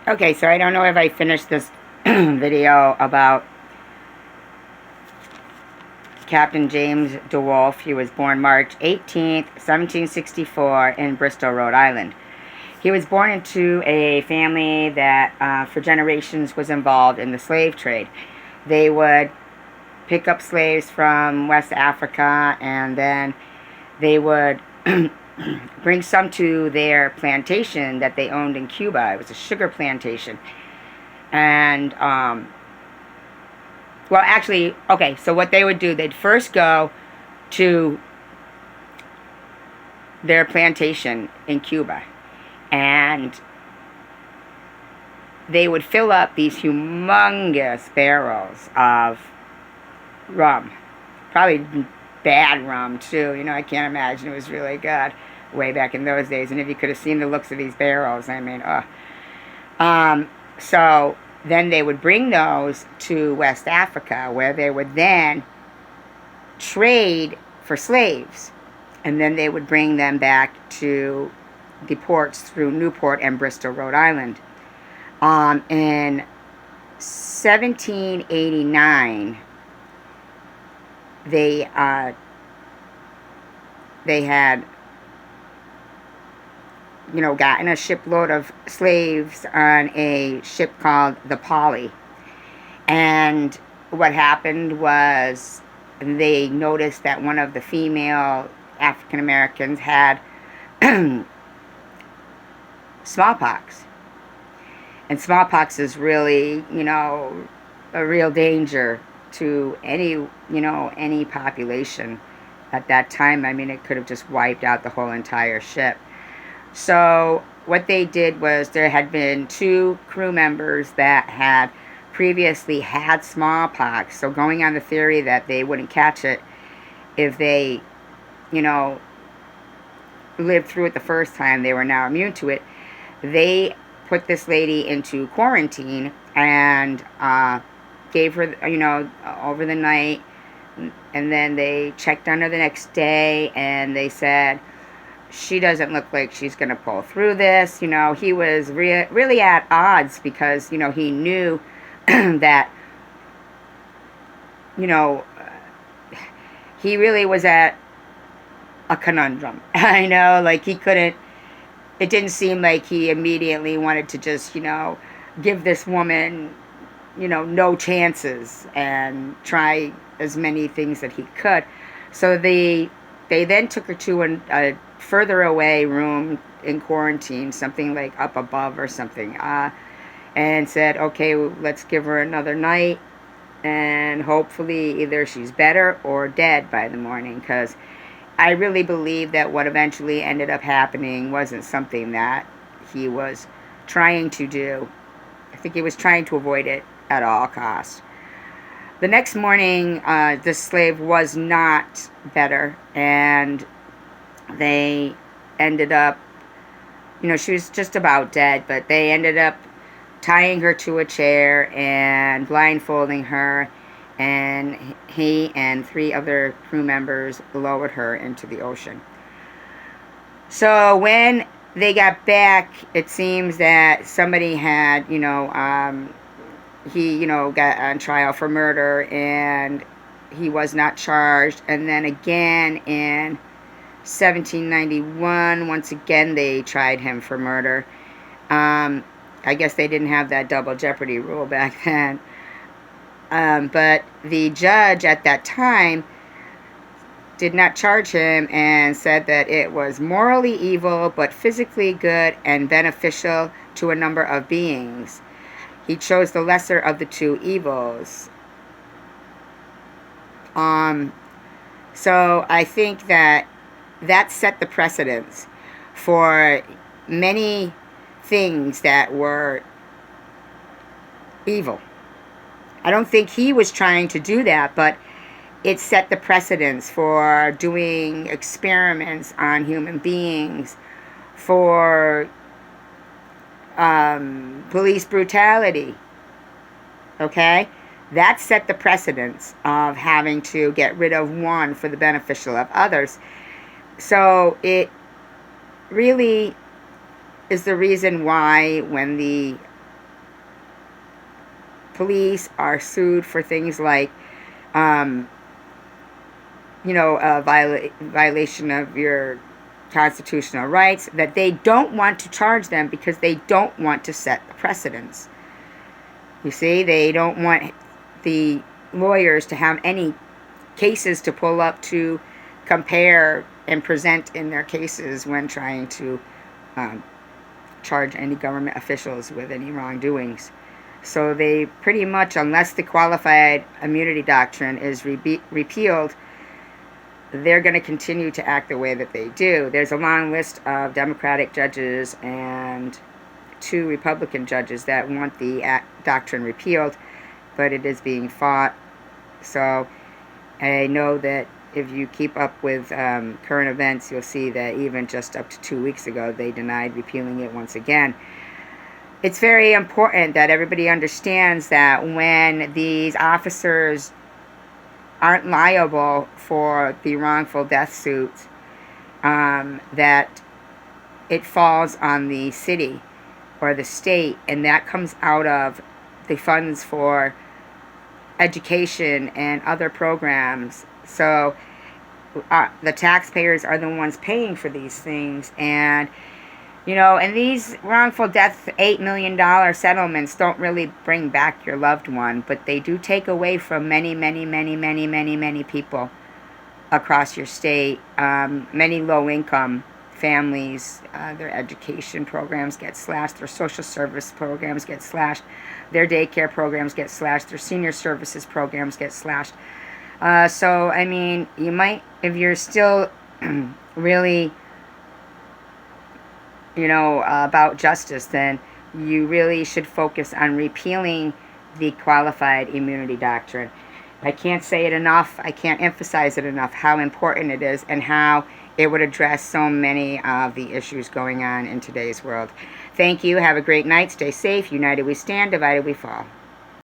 Okay, so I don't know if I finished this video about Captain James DeWolf. He was born March 18th, 1764 in Bristol, Rhode Island. He was born into a family that for generations was involved in the slave trade. They would pick up slaves from West Africa, and then they would bring some to their plantation that they owned in Cuba. It was a sugar plantation. And well, actually, okay, so what they would do, they'd first go to their plantation in Cuba, and they would fill up these humongous barrels of rum. Probably bad rum, too. You know, I can't imagine it was really good way back in those days. And if you could have seen the looks of these barrels, I mean, so then they would bring those to West Africa, where they would then trade for slaves. And then they would bring them back to the ports through Newport and Bristol, Rhode Island. In 1789, they had, you know, gotten a shipload of slaves on a ship called the Polly. And what happened was they noticed that one of the female African Americans had smallpox. And smallpox is really, you know, a real danger to any population at that time. I mean, it could have just wiped out the whole entire ship. So what they did was there had been 2 crew members that had previously had smallpox. So going on the theory that they wouldn't catch it if they, you know, lived through it the first time, they were now immune to it. They put this lady into quarantine and gave her, you know, over the night. And then they checked on her the next day, and they said, she doesn't look like she's going to pull through this. You know, he was really at odds because, you know, he knew that, you know, he really was at a conundrum. I know, like, he couldn't, it didn't seem like he immediately wanted to just, you know, give this woman, you know, no chances and try as many things that he could. So they then took her to a further away room in quarantine, something like up above or something, and said, okay, let's give her another night, and hopefully either she's better or dead by the morning, because I really believe that what eventually ended up happening wasn't something that he was trying to do. I think he was trying to avoid it at all costs. The next morning, this slave was not better, and they ended up, you know, she was just about dead, but they ended up tying her to a chair and blindfolding her, and he and 3 other crew members lowered her into the ocean. So when they got back, it seems that somebody had, you know, he, you know, got on trial for murder, and he was not charged. And then again in 1791, once again they tried him for murder. I guess they didn't have that double jeopardy rule back then. But the judge at that time did not charge him and said that it was morally evil but physically good and beneficial to a number of beings. He chose the lesser of the 2 evils. So I think that set the precedence for many things that were evil. I don't think he was trying to do that, but it set the precedence for doing experiments on human beings, for police brutality. Okay? That set the precedence of having to get rid of one for the beneficial of others. So it really is the reason why when the police are sued for things like, um, violation of your constitutional rights, that they don't want to charge them because they don't want to set precedents. You see, they don't want the lawyers to have any cases to pull up to compare and present in their cases when trying to charge any government officials with any wrongdoings. So they pretty much, unless the qualified immunity doctrine is repealed, they're going to continue to act the way that they do. There's a long list of Democratic judges and 2 Republican judges that want the doctrine repealed, but it is being fought. So I know that if you keep up with current events, you'll see that even just up to 2 weeks ago, they denied repealing it once again. It's very important that everybody understands that when these officers aren't liable for the wrongful death suit, that it falls on the city or the state, and that comes out of the funds for education and other programs. So the taxpayers are the ones paying for these things, and and these wrongful death $8 million settlements don't really bring back your loved one, but they do take away from many, many, many, many, many, many people across your state. Many low-income families, their education programs get slashed, their social service programs get slashed, their daycare programs get slashed, their senior services programs get slashed. So, I mean, you might, if you're still really about justice, then you really should focus on repealing the qualified immunity doctrine. I can't say it enough. I can't emphasize it enough how important it is and how it would address so many of the issues going on in today's world. Thank you. Have a great night. Stay safe. United we stand. Divided we fall.